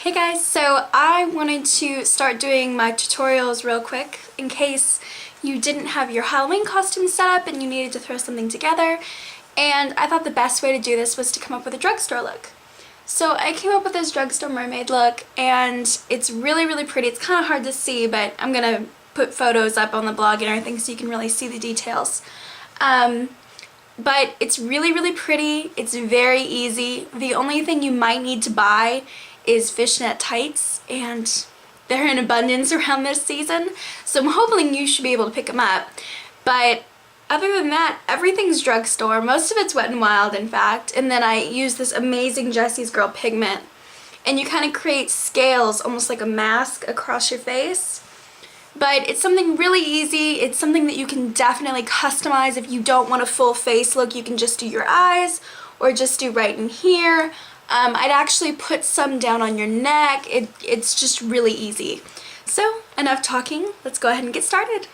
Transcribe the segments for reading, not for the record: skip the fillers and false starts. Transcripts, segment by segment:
Hey guys, so I wanted to start doing my tutorials real quick in case you didn't have your Halloween costume set up and you needed to throw something together, and I thought the best way to do this was to come up with a drugstore look. So I came up with this drugstore mermaid look, and it's really pretty. It's kind of hard to see, but I'm gonna put photos up on the blog and everything so you can really see the details. But it's really pretty. It's very easy. The only thing you might need to buy is fishnet tights, and they're in abundance around this season, so I'm hoping you should be able to pick them up. But other than that, everything's drugstore. Most of it's Wet n Wild, in fact, and then I use this amazing Jessie's Girl pigment, and you kind of create scales, almost like a mask across your face. But it's something really easy. It's something that you can definitely customize. If you don't want a full face look, you can just do your eyes or just do right in here. I'd actually put some down on your neck. It's just really easy. So enough talking, let's go ahead and get started.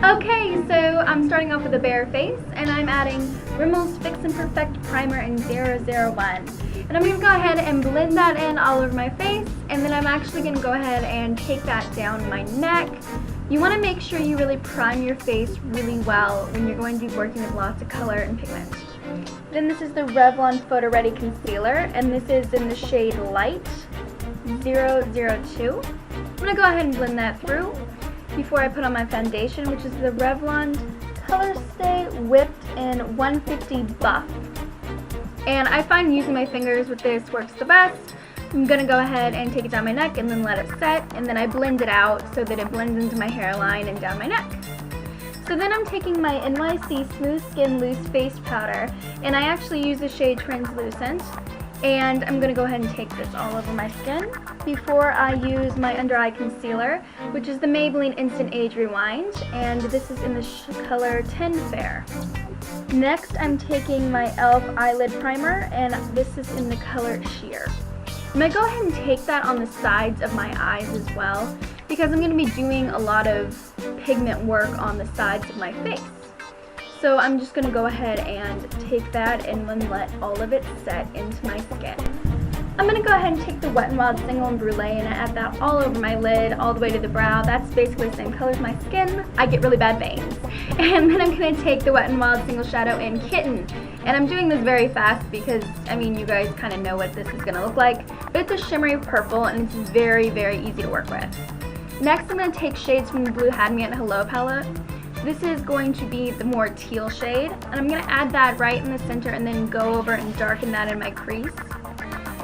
Okay, so I'm starting off with a bare face, and I'm adding Rimmel's Fix and Perfect Primer in 001. And I'm going to go ahead and blend that in all over my face, and then I'm actually going to go ahead and take that down my neck. You want to make sure you really prime your face really well when you're going to be working with lots of color and pigment. Then this is the Revlon Photo Ready Concealer, and this is in the shade Light 002. I'm going to go ahead and blend that through before I put on my foundation, which is the Revlon Color Stay Whipped in 150 Buff. And I find using my fingers with this works the best. I'm going to go ahead and take it down my neck and then let it set, and then I blend it out so that it blends into my hairline and down my neck. So then I'm taking my NYC Smooth Skin Loose Face Powder, and I actually use the shade Translucent, and I'm going to go ahead and take this all over my skin before I use my under eye concealer, which is the Maybelline Instant Age Rewind, and this is in the color 10 Fair. Next I'm taking my e.l.f. Eyelid Primer, and this is in the color Sheer. I'm going to go ahead and take that on the sides of my eyes as well, because I'm going to be doing a lot of pigment work on the sides of my face. So I'm just going to go ahead and take that and then let all of it set into my skin. I'm going to go ahead and take the Wet n Wild Single and Brulee and add that all over my lid, all the way to the brow. That's basically the same color as my skin. I get really bad veins. And then I'm going to take the Wet n Wild Single Shadow in Kitten. And I'm doing this very fast because, I mean, you guys kind of know what this is going to look like. But it's a shimmery purple, and it's very easy to work with. Next, I'm going to take shades from the Blue Had Me at Hello palette. This is going to be the more teal shade, and I'm going to add that right in the center and then go over and darken that in my crease.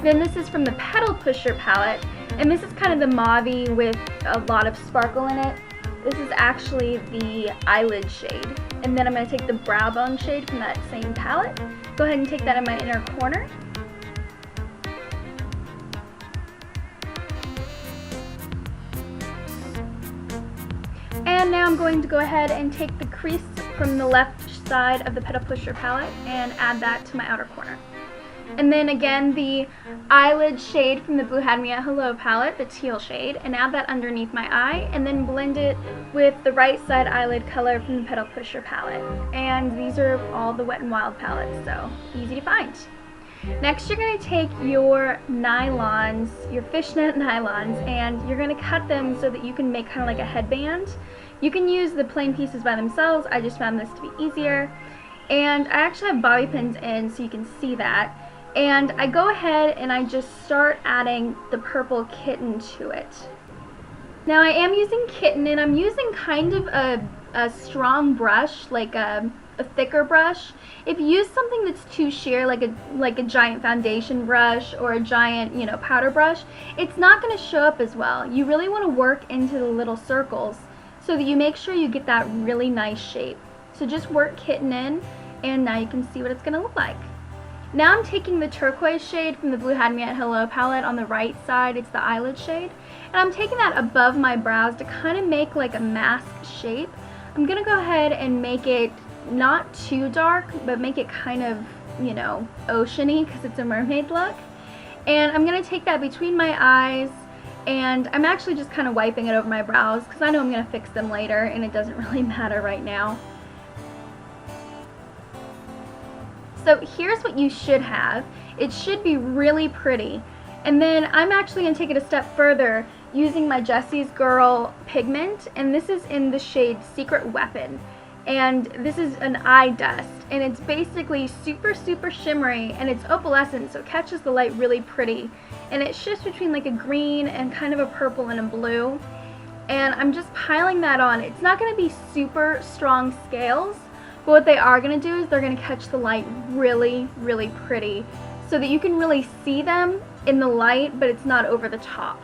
Then this is from the Petal Pusher palette, and this is kind of the mauve-y with a lot of sparkle in it. This is actually the eyelid shade. And then I'm going to take the brow bone shade from that same palette, go ahead and take that in my inner corner. And now I'm going to go ahead and take the crease from the left side of the Petal Pusher palette and add that to my outer corner. And then again, the eyelid shade from the Blue Had Me at Hello palette, the teal shade, and add that underneath my eye, and then blend it with the right side eyelid color from the Petal Pusher palette. And these are all the Wet n Wild palettes, so easy to find. Next, you're going to take your nylons, your fishnet nylons, and you're going to cut them so that you can make kind of like a headband. You can use the plain pieces by themselves. I just found this to be easier. And I actually have bobby pins in so you can see that. And I go ahead and I just start adding the purple Kitten to it. Now I am using Kitten, and I'm using kind of a strong brush, like a thicker brush. If you use something that's too sheer, like a giant foundation brush or a giant, powder brush, it's not going to show up as well. You really want to work into the little circles so that you make sure you get that really nice shape. So just work Kitten in, and now you can see what it's going to look like. Now I'm taking the turquoise shade from the Blue Had Me at Hello palette on the right side. It's the eyelid shade. And I'm taking that above my brows to kind of make like a mask shape. I'm going to go ahead and make it not too dark, but make it kind of, oceany because it's a mermaid look. And I'm going to take that between my eyes, and I'm actually just kind of wiping it over my brows because I know I'm going to fix them later and it doesn't really matter right now. So here's what you should have. It should be really pretty. And then I'm actually going to take it a step further using my Jessie's Girl pigment, and this is in the shade Secret Weapon. And this is an eye dust, and it's basically super shimmery, and it's opalescent, so it catches the light really pretty. And it shifts between like a green and kind of a purple and a blue. And I'm just piling that on. It's not going to be super strong scales, but what they are going to do is they're going to catch the light really pretty, so that you can really see them in the light, but it's not over the top.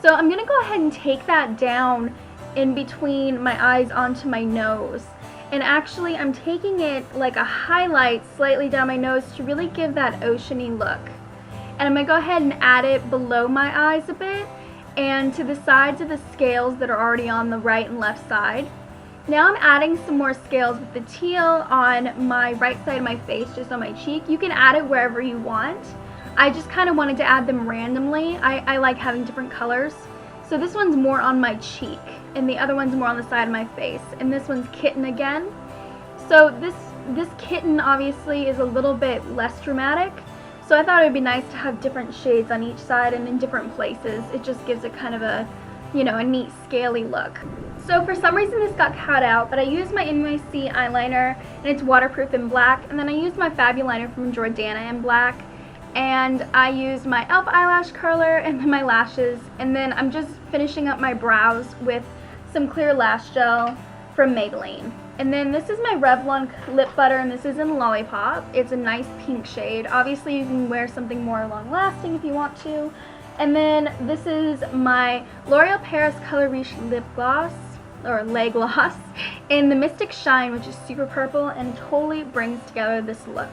So I'm going to go ahead and take that down in between my eyes onto my nose. And actually I'm taking it like a highlight slightly down my nose to really give that oceany look. And I'm going to go ahead and add it below my eyes a bit and to the sides of the scales that are already on the right and left side. Now I'm adding some more scales with the teal on my right side of my face, just on my cheek. You can add it wherever you want. I just kind of wanted to add them randomly. I like having different colors. So this one's more on my cheek, and the other one's more on the side of my face. And this one's kitten again. So this kitten obviously is a little bit less dramatic. So I thought it would be nice to have different shades on each side and in different places. It just gives it kind of a, you know, a neat scaly look. So for some reason this got cut out, but I used my NYC eyeliner, and it's waterproof in black. And then I used my Fabuliner from Jordana in black. And I used my e.l.f. eyelash curler and then my lashes, and then I'm just finishing up my brows with some clear lash gel from Maybelline. And then this is my Revlon lip butter, and this is in Lollipop. It's a nice pink shade. Obviously you can wear something more long lasting if you want to. And then this is my L'Oreal Paris Color Riche lip gloss, or lay gloss, in the Mystic Shine, which is super purple and totally brings together this look.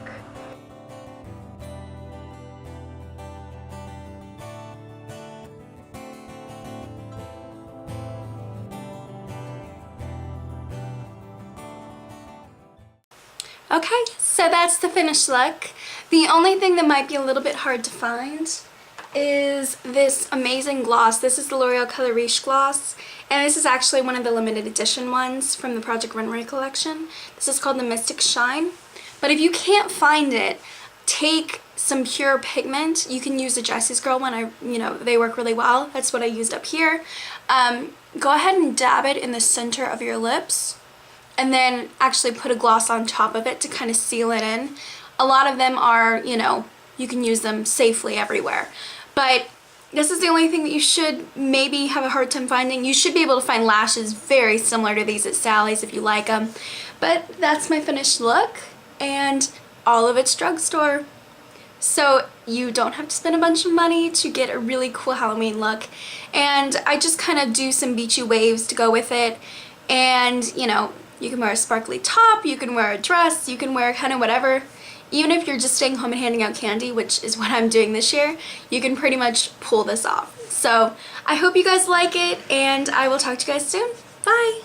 Okay, so that's the finished look. The only thing that might be a little bit hard to find is this amazing gloss. This is the L'Oreal Color Riche gloss, and this is actually one of the limited edition ones from the Project Runway collection. This is called the Mystic Shine. But if you can't find it, take some pure pigment. You can use the Jessie's Girl one. They work really well. That's what I used up here. Go ahead and dab it in the center of your lips, and then actually put a gloss on top of it to kind of seal it in. A lot of them are, you can use them safely everywhere. But this is the only thing that you should maybe have a hard time finding. You should be able to find lashes very similar to these at Sally's if you like them. But that's my finished look, and all of it's Drugstore. So you don't have to spend a bunch of money to get a really cool Halloween look. And I just kind of do some beachy waves to go with it. And, you can wear a sparkly top, you can wear a dress, you can wear kind of whatever. Even if you're just staying home and handing out candy, which is what I'm doing this year, you can pretty much pull this off. So I hope you guys like it, and I will talk to you guys soon. Bye!